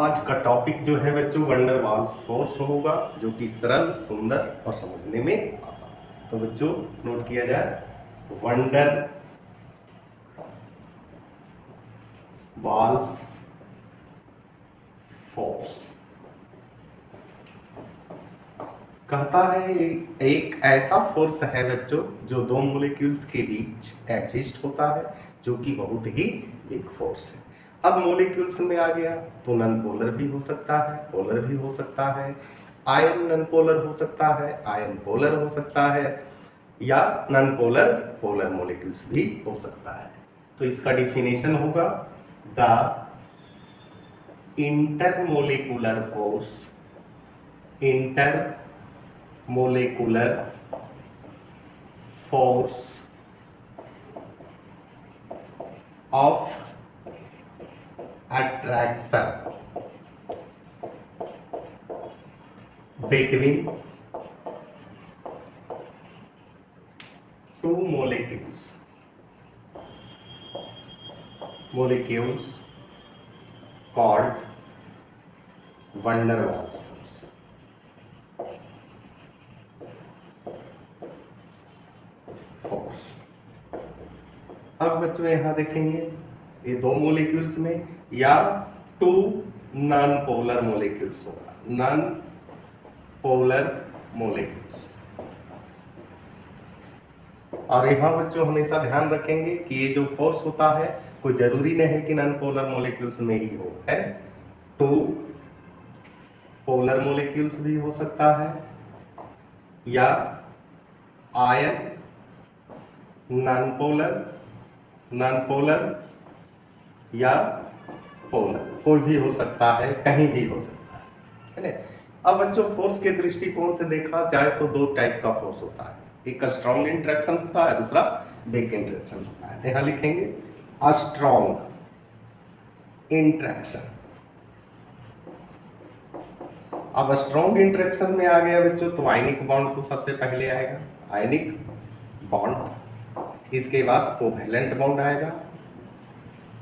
आज का टॉपिक जो है बच्चों वंडर वाल्स फोर्स होगा, जो कि सरल, सुंदर और समझने में आसान। तो बच्चों नोट किया जाए, वंडर वाल्स फोर्स कहता है एक ऐसा फोर्स है बच्चों जो दो मॉलिक्यूल्स के बीच एग्जिस्ट होता है, जो कि बहुत ही बिग फोर्स है। अब मॉलिक्यूल्स में आ गया तो नॉन पोलर भी हो सकता है, पोलर भी हो सकता है, आयन नॉन पोलर हो सकता है, आयन पोलर हो सकता है, या नॉन पोलर पोलर मॉलिक्यूल्स भी हो सकता है। तो इसका डिफिनेशन होगा the intermolecular force, intermolecular force of attraction between two molecules called van der Waals force। अब बच्चों यहां देखेंगे ये दो मॉलिक्यूल्स में या टू नॉन पोलर मॉलिक्यूल्स होगा, नॉन पोलर मॉलिक्यूल्स। और यहाँ बच्चों हमेशा ध्यान रखेंगे कि ये जो फोर्स होता है कोई जरूरी नहीं है कि नॉन पोलर मॉलिक्यूल्स में ही हो, है टू पोलर मॉलिक्यूल्स भी हो सकता है, या आयन नॉन पोलर या पोलर, कोई भी हो सकता है, कहीं भी हो सकता है ना। अब बच्चों फोर्स के दृष्टिकोण से देखा जाए तो दो टाइप का फोर्स होता है, एक स्ट्रॉन्ग इंटरेक्शन होता है, दूसरा वीक इंटरेक्शन होता है। यहां लिखेंगे स्ट्रॉन्ग इंटरेक्शन। अब स्ट्रॉन्ग इंटरेक्शन में आ गया बच्चों तो आयनिक बॉन्ड तो सबसे पहले आएगा, आयनिक बॉन्ड, इसके बाद कोवैलेंट बॉन्ड आएगा,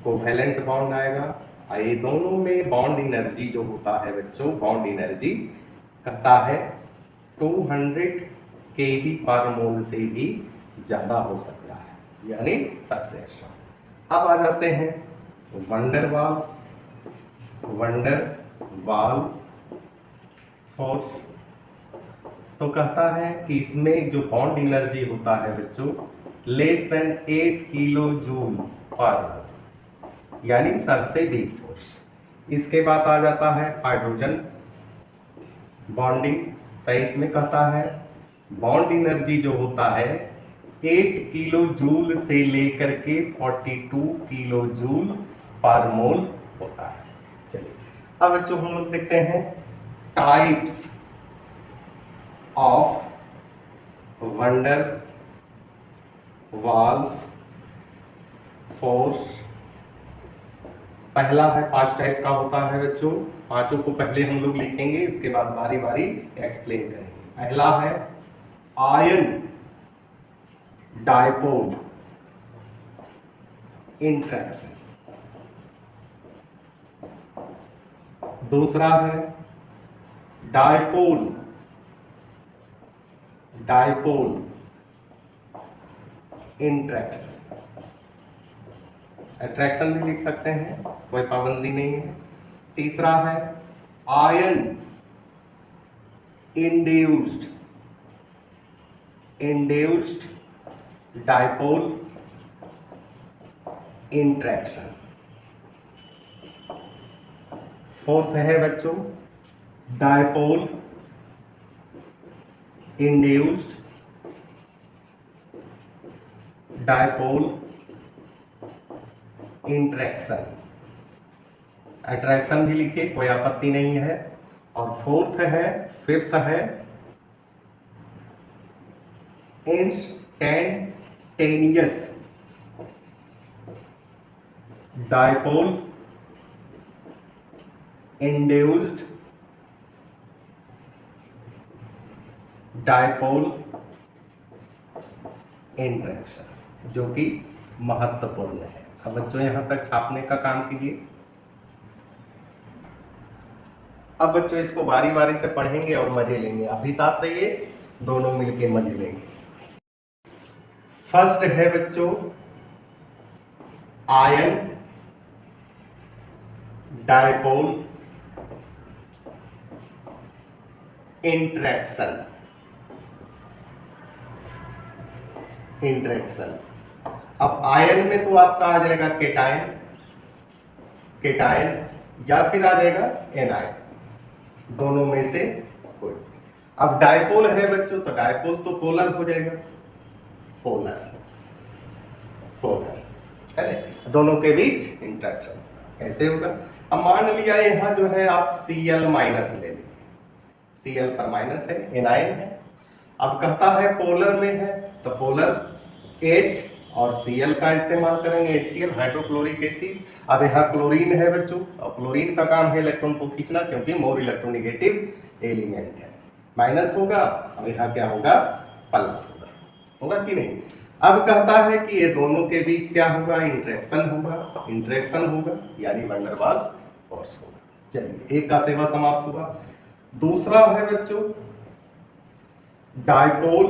कोवैलेंट बॉन्ड आएगा। ये दोनों में बॉन्ड एनर्जी जो होता है बच्चों, बॉन्ड एनर्जी कहता है 200 kg पर मोल से भी ज्यादा हो सकता है, यानी सबसे स्ट्रॉन्ग। अब आ जाते हैं वंडर वाल्स फोर्स। तो कहता है कि इसमें जो बॉन्ड एनर्जी होता है बच्चों लेस देन 8 किलो जूल पर, यानी सबसे बिग फोर्स। इसके बाद आ जाता है हाइड्रोजन बॉन्डिंग। तो इसमें कहता है बॉन्ड एनर्जी जो होता है 8 किलो जूल से लेकर के 42 किलो जूल पर मोल होता है। चलिए अब बच्चों हम लोग देखते हैं types of van der Waals force. पहला है 5 टाइप का होता है बच्चों, पांचों को पहले हम लोग लिखेंगे, उसके बाद बारी बारी एक्सप्लेन करेंगे। पहला है आयन डायपोल इंट्रैक्शन, दूसरा है डायपोल इंट्रैक्शन, अट्रैक्शन भी लिख सकते हैं, कोई पाबंदी नहीं है। तीसरा है ion induced dipole interaction. Fourth है बच्चों dipole induced dipole interaction, attraction भी लिखे, कोई आपत्ति नहीं है। और फिफ्थ है instantaneous dipole induced dipole interaction, जो कि महत्वपूर्ण है। अब बच्चों यहां तक छापने का काम कीजिए। अब बच्चों इसको बारी बारी से पढ़ेंगे और मजे लेंगे, आप भी साथ रहिए, दोनों मिलके मजे लेंगे। फर्स्ट है बच्चों आयन डायपोल इंटरेक्शन। अब आयन में तो आपका आ जाएगा केटायन, या फिर आ जाएगा एनायन, दोनों में से कोई। अब डायपोल है बच्चों, तो डायपोल तो पोलर हो जाएगा, पोलर है ना, दोनों के बीच इंटरेक्शन ऐसे होगा। अब मान लिया यहां जो है आप Cl माइनस ले लीजिए, Cl पर माइनस है, एनायन है। अब कहता है पोलर में है, तो पोलर H और Cl का इस्तेमाल करेंगे, HCl हाइड्रोक्लोरिक एसिड। अब यहाँ क्लोरीन है बच्चों, और क्लोरीन का काम है इलेक्ट्रॉन को खींचना, क्योंकि मोर इलेक्ट्रोनिगेटिव एलिमेंट है, माइनस होगा, अब यहाँ क्या होगा, प्लस होगा कि नहीं। अब कहता है कि ये दोनों के बीच क्या होगा, इंटरेक्शन होगा, यानी वैन डर वाल्स फोर्स होगा। चलिए, एक का सेवा समाप्त हुआ। दूसरा है बच्चों डायपोल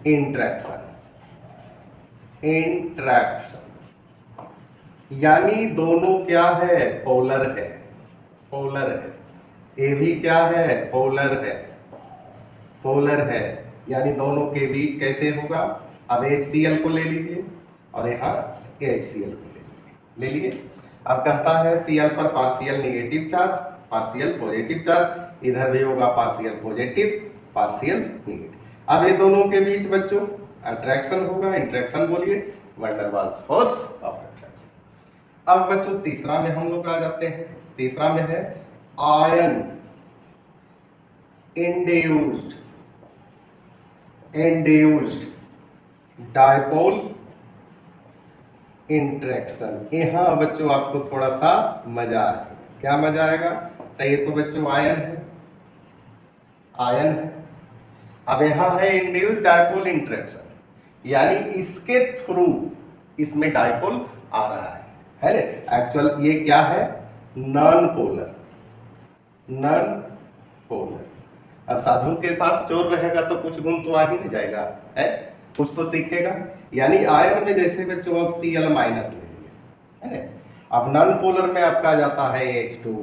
इंटरेक्शन, यानी दोनों क्या है, पोलर है। ये भी क्या है, पोलर है, यानी दोनों के बीच कैसे होगा। अब HCl को ले लीजिए और यहाँ HCl को ले लिए। अब कहता है Cl पर partial negative charge, partial positive charge, इधर भी होगा पार्शियल पॉजिटिव, पार्शियल निगेटिव। अब ये दोनों के बीच बच्चों अट्रैक्शन होगा, इंटरेक्शन बोलिए, van der Waals force of attraction. अब बच्चों तीसरा में हम लोग आ जाते हैं, तीसरा में है आयन इंड्यूस्ड डायपोल इंटरेक्शन। यहां बच्चों आपको थोड़ा सा मजा आएगा। क्या मजा आएगा, तो ये तो बच्चों आयन है। अब यहां है इंड्यूस्ड डायपोल इंटरेक्शन, यानी इसके थ्रू इसमें डायपोल आ रहा है ना। एक्चुअल ये क्या है, नॉन पोलर। अब साधु के साथ चोर रहेगा तो कुछ गुण तो आ ही नहीं जाएगा, है कुछ तो सीखेगा। यानी आयन में जैसे बच्चों अब Cl माइनस ले लीजिए, है ना। अब नॉन पोलर में आपका जाता है H2,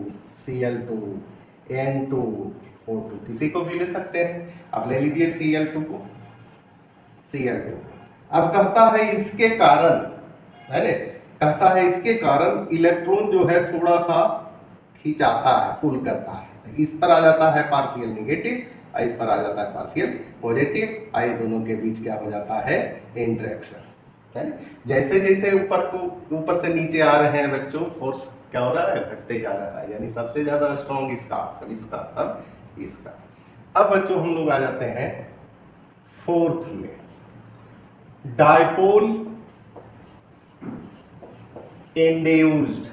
Cl2, N2, O2, किसी को भी ले सकते हैं। अब ले लीजिए Cl2 को, अब कहता है इसके कारण, है ना, कहता है इसके कारण इलेक्ट्रॉन जो है थोड़ा सा खींचाता है, पुल करता है। इस पर आ जाता है पार्शियल निगेटिव, इस पर आ जाता है पार्शियल पॉजिटिव, आई दोनों के बीच क्या हो जाता है, इंटरेक्शन, है। जैसे जैसे ऊपर से नीचे आ रहे हैं बच्चों, फोर्स क्या हो रहा है, घटते जा रहा है, यानी सबसे ज्यादा स्ट्रॉन्ग इसका, तब इसका, तब इसका। अब बच्चों हम लोग आ जाते हैं फोर्थ में, डायपोल इंड्यूस्ड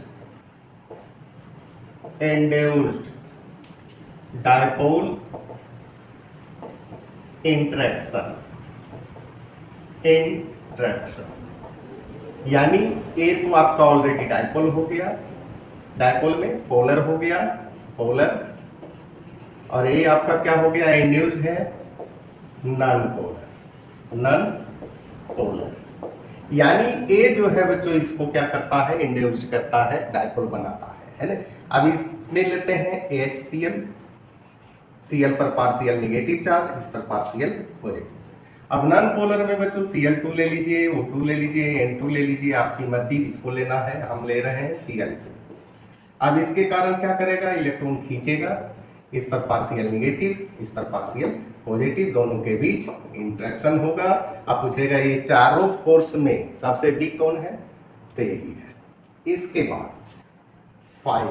डायपोल इंटरेक्शन, यानी ए तो आपका ऑलरेडी डायपोल हो गया, डायपोल में पोलर हो गया, और ये आपका क्या हो गया, इंड्यूस्ड है, नॉन पोलर। यानी ए जो है बच्चों इसको क्या करता है, इंड्यूस्ड करता है, डायपोल बनाता है ना। अब इसमें लेते हैं HCl, Cl पर पार्शियल निगेटिव चार्ज, इस पर पार्शियल पॉजिटिव। अब नॉन पोलर में बच्चों Cl2 ले लीजिए, O2 ले लीजिए, N2 ले लीजिए, आपकी मर्जी, इसको लेना है, हम ले रहे हैं Cl2। अब इसके कारण क्या करेगा, इलेक्ट्रॉन खींचेगा, इस पर पार्शियल निगेटिव, इस पर पार्शियल पॉजिटिव, दोनों के बीच इंटरेक्शन होगा। अब पूछेगा ये चारों फोर्स में सबसे वीक कौन है, तो यही है। इसके बाद 5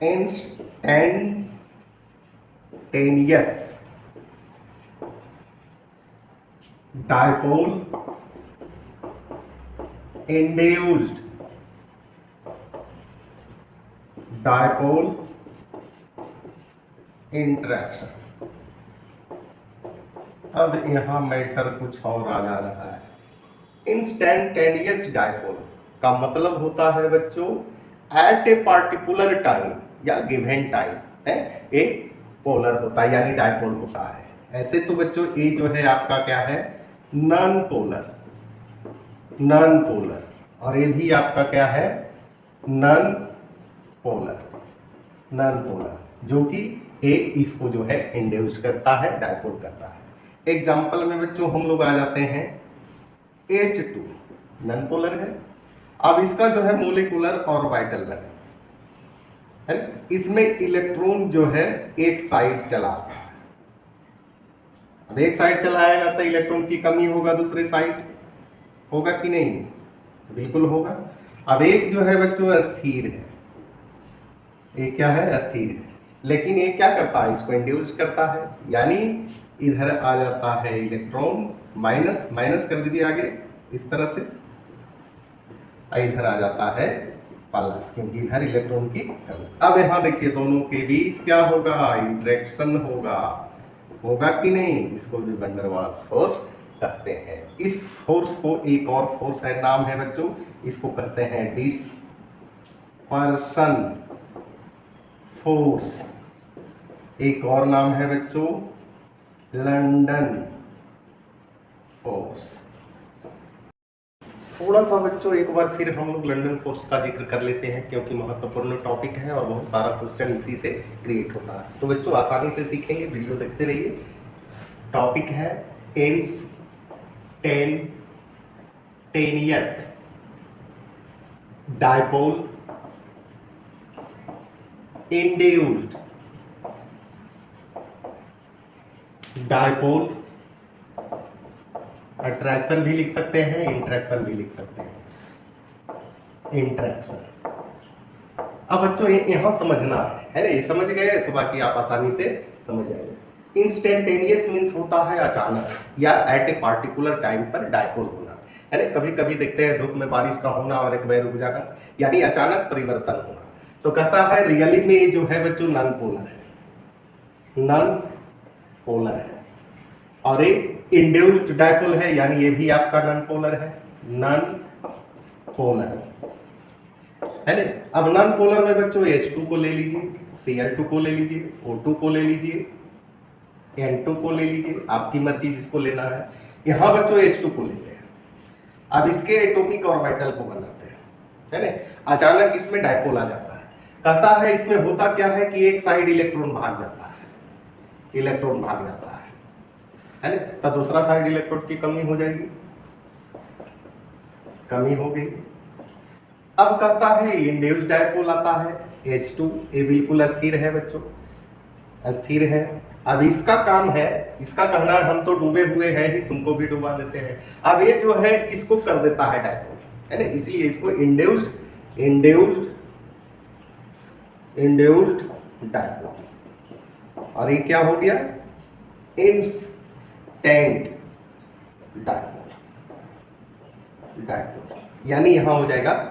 instantaneous dipole induced dipole interaction. अब यहां मैटर कुछ और आ जा रहा है, इंस्टेंटेनियस डायपोल का मतलब होता है बच्चों एट ए पार्टिकुलर टाइम या गिवन टाइम है एक पोलर होता है यानी डायपोल होता है। ऐसे तो बच्चों ये जो है आपका क्या है नॉन पोलर, नॉन पोलर, और ये भी आपका क्या है नॉन पोलर, नॉन पोलर, जो कि ए इसको जो है इंड्यूस करता है डायपोल करता है। एग्जाम्पल में बच्चों हम लोग आ जाते हैं H2 नॉन पोलर है। अब इसका जो है मोलिकुलर ऑर्बिटल बने है, इसमें इलेक्ट्रॉन जो है एक साइड चला रहा है। अब एक साइड चलाएगा तो इलेक्ट्रॉन की कमी होगा दूसरे साइड, होगा कि नहीं, बिल्कुल होगा। अब एक जो है बच्चों स्थिर है, एक क्या है अस्थिर है, लेकिन ये क्या करता है इसको इंड्यूस करता है, यानी इधर आ जाता है इलेक्ट्रॉन माइनस, माइनस कर दीजिए आगे इस तरह से, इधर आ जाता है प्लस क्योंकि इधर इलेक्ट्रॉन की कमी। अब यहाँ देखिए दोनों के बीच क्या होगा इंटरेक्शन होगा, होगा कि नहीं, इसको भी वैन डर वाल्स फोर्स कहते हैं। इस फोर्स को एक और फोर्स है नाम है बच्चों, इसको कहते हैं डिस्पर्सन फोर्स, एक और नाम है बच्चों लंडन फोर्स। थोड़ा सा बच्चों एक बार फिर हम लोग लंदन फोर्स का जिक्र कर लेते हैं क्योंकि महत्वपूर्ण टॉपिक है और बहुत सारा क्वेश्चन इसी से क्रिएट होता है, तो बच्चों आसानी से सीखेंगे, वीडियो देखते रहिए। टॉपिक है instantaneous dipole induced dipole, attraction भी लिख सकते हैं इंट्रैक्शन भी लिख सकते हैं, इंट्रैक्शन। अब बच्चों ये यहाँ समझना है ना, ये समझ गए तो बाकी आप आसानी से समझ जाएंगे। इंस्टेंटेनियस मीन्स होता है अचानक या एट ए पार्टिकुलर टाइम पर डायपोल होना, है ना। कभी कभी देखते हैं धूप में बारिश का होना और एक बार रुक जाना, यानी अचानक परिवर्तन होना। तो कहता है रियली में जो है बच्चों नॉन पोलर है, नॉन पोलर है, और एक इंड्यूस्ड डायपोल है यानी ये भी आपका नॉन पोलर है, नॉन पोलर है ना। अब नॉन पोलर में बच्चों H2 को ले लीजिए, Cl2 को ले लीजिए, O2 को ले लीजिए, N2 को ले लीजिए, आपकी मर्जी जिसको लेना है। यहां बच्चों H2 को लेते हैं, अब इसके एटॉमिक ऑर्बिटल को बनाते हैं, है ना। अचानक इसमें डायपोल आ जाता है, कहता है इसमें होता क्या है कि एक साइड इलेक्ट्रॉन भाग जाता है, इलेक्ट्रॉन भाग जाता है ना, तो दूसरा साइड इलेक्ट्रॉन की कमी हो जाएगी, कमी हो गई। अब कहता है इंड्यूस्ड डायपोल आता है H2, ये बिल्कुल अस्थिर है बच्चों, अस्थिर है। अब इसका काम है, इसका कहना है हम तो डूबे हुए हैं ही, तुमको भी डुबा देते हैं। अब ये जो है इसको कर देता है डायपोल, है ना, इसलिए इसको इंड्यूस्ड इंड्यूस्ड इंड्यूस्ड डायपोल, और ये क्या हो गया इंस्टेंट डायपोल, डायपोल, यानी यहां हो जाएगा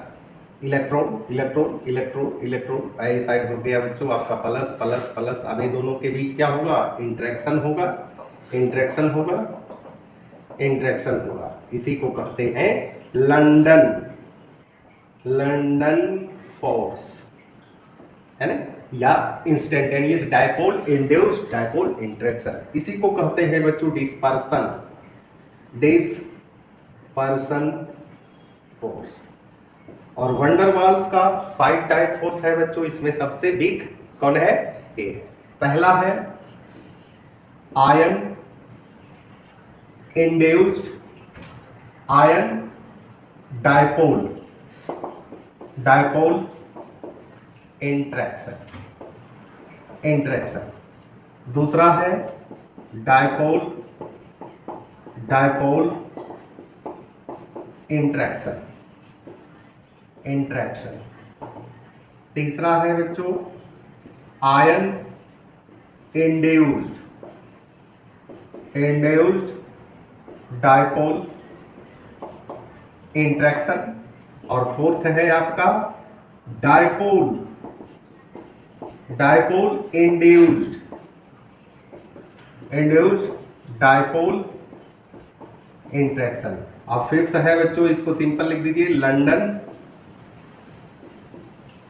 इलेक्ट्रॉन इलेक्ट्रॉन इलेक्ट्रॉन इलेक्ट्रॉन, आई साइड हो गया बच्चों आपका प्लस प्लस प्लस। अब ये दोनों के बीच क्या होगा इंटरेक्शन होगा, इंटरेक्शन होगा, इंटरेक्शन होगा, इसी को कहते हैं लंदन, लंदन फोर्स, है ना, या instantaneous dipole induced dipole interaction. इसी को कहते हैं बच्चों डिस्पर्सन, डिस्पर्सन फोर्स। और वैन डर वाल्स का 5 टाइप फोर्स है बच्चों, इसमें सबसे बिग कौन है, ए है। पहला है ion induced ion dipole, dipole interaction, interaction. दूसरा है डायपोल, डायपोल इंट्रैक्शन, इंट्रैक्शन। तीसरा है बच्चों ion induced, induced dipole interaction. और फोर्थ है आपका dipole, dipole induced, induced dipole interaction. अब फिफ्थ है बच्चों, इसको सिंपल लिख दीजिए, लंदन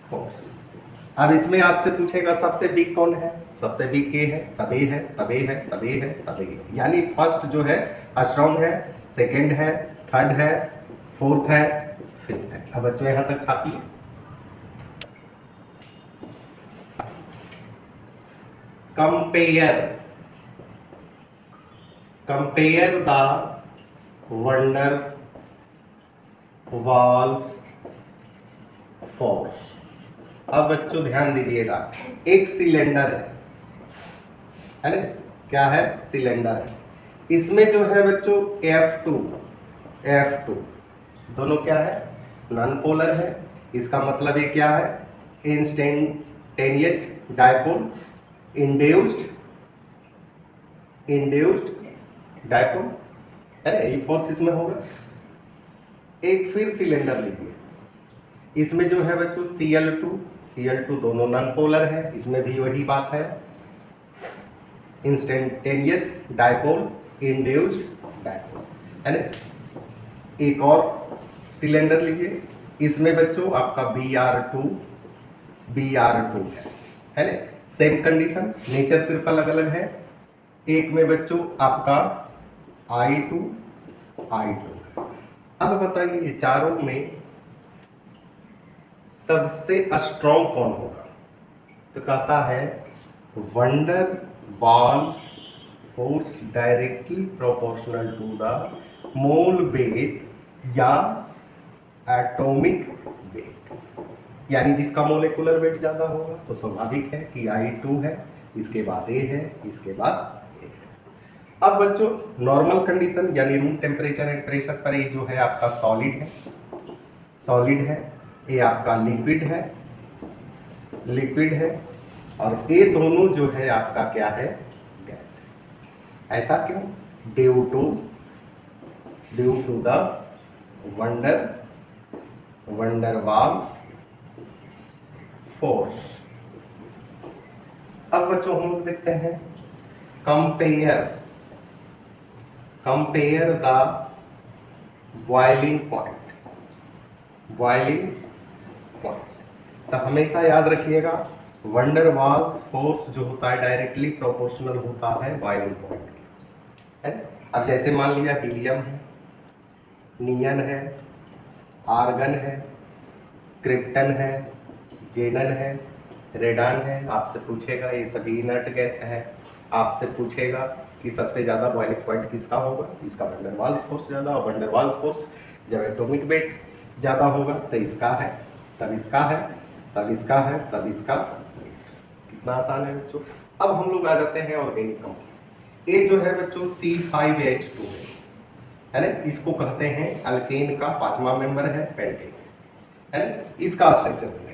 फोर्स। अब इसमें आपसे पूछेगा सबसे बिग कौन है, सबसे बिग ए है, तब ए है, तब ए है, तब ए है, तब ए है। यानी फर्स्ट जो है स्ट्रॉन्ग है, सेकंड है, थर्ड है, फोर्थ है, फिफ्थ है। अब बच्चों यहां तक छापिए। Compare the wonder Waals force. अब बच्चों ध्यान दीजिएगा, एक सिलेंडर है ना, क्या है, सिलेंडर है। इसमें जो है बच्चों F2 दोनों क्या है, नॉन पोलर है। इसका मतलब ये क्या है, इंस्टेंटेनियस डायपोल, इंड्यूस्ड डायपोल है ना, ये फोर्स इसमें होगा। एक फिर सिलेंडर लीजिए, इसमें जो है बच्चों Cl2 दोनों नॉन पोलर है, इसमें भी वही बात है, इंस्टेंटेनियस डायपोल, इंड्यूस्ड डायपोल है ना। एक और सिलेंडर लीजिए, इसमें बच्चों आपका Br2 है ना, सेम कंडीशन, नेचर सिर्फ अलग अलग है। एक में बच्चों आपका I2 अब बताइए ये चारों में सबसे स्ट्रॉन्ग कौन होगा, तो कहता है van der Waals force directly proportional to the mole weight या एटॉमिक वेट। यानी जिसका मोलेकुलर वेट ज्यादा होगा तो स्वाभाविक है कि I2 है, इसके बाद A है, इसके बाद A है। अब बच्चों नॉर्मल कंडीशन यानी रूम टेम्परेचर एंड प्रेशर पर ये जो है आपका सॉलिड है, ये आपका लिक्विड है, और ये दोनों जो है आपका क्या है, गैस है। ऐसा क्यों, due to the wonder Waals force. अब बच्चों हम लोग देखते हैं कंपेयर द बॉइलिंग पॉइंट। तो हमेशा याद रखिएगा वंडर वाल्स फोर्स जो होता है डायरेक्टली प्रोपोर्शनल होता है बॉइलिंग पॉइंट है। अब जैसे मान लिया हीलियम है, नियन है, आर्गन है, क्रिप्टन है, जेनन है, रेडान है। आपसे पूछेगा ये सभी इनर्ट गैस है, आपसे पूछेगा कि सबसे ज्यादा बॉइलिंग पॉइंट किसका होगा, इसका वंडर वाल्स फोर्स ज्यादा, और वंडर वाल्स फोर्स जब एटॉमिक वेट ज्यादा होगा तो इसका है, तब इसका है, तब इसका है, तब इसका, तब इसका। कितना आसान है बच्चों। अब हम लोग आ जाते हैं ऑर्गेनिक कंपाउंड। ये जो है बच्चों C5H2 है ना, इसको कहते हैं अल्केन का 5वां मेंबर है, पेंटेन है ना। इसका स्ट्रक्चर बनेगा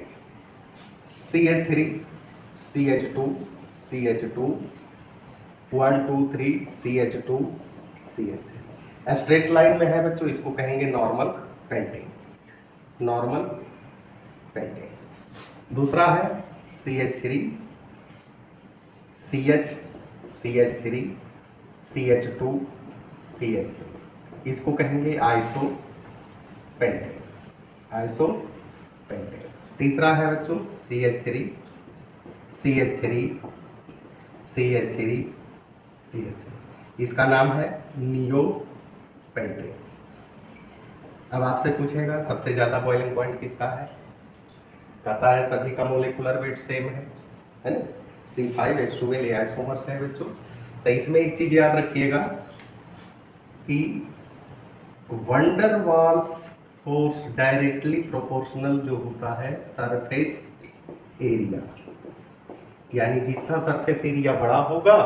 CH3 CH2 CH2 1 2 3 CH2 CH3। Straight line में है बच्चों, इसको कहेंगे नॉर्मल पेंटेन। दूसरा है CH3 CH3 CH2 CH3, इसको कहेंगे आइसो पेंटेन। तीसरा है बच्चों CH3 इसका नाम है नियो पेंटेन। अब आपसे पूछेगा सबसे ज्यादा बॉइलिंग पॉइंट किसका है, कहता है सभी का मोलेकुलर वेट सेम है ना, C5H2 में आइसोमर्स है बच्चों। तो इसमें एक चीज याद रखिएगा कि van der Waals force directly proportional जो होता है सरफेस एरिया, यानी जिसका सरफेस एरिया बड़ा होगा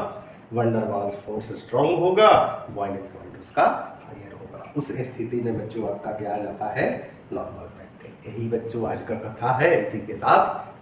वंडर वाल्स फोर्स स्ट्रॉन्ग होगा, बॉइलिंग पॉइंट उसका हायर होगा। उस स्थिति में बच्चों आपका क्या आ जाता है, नॉर्मल पेंटेन। यही बच्चों आज का कथा है, इसी के साथ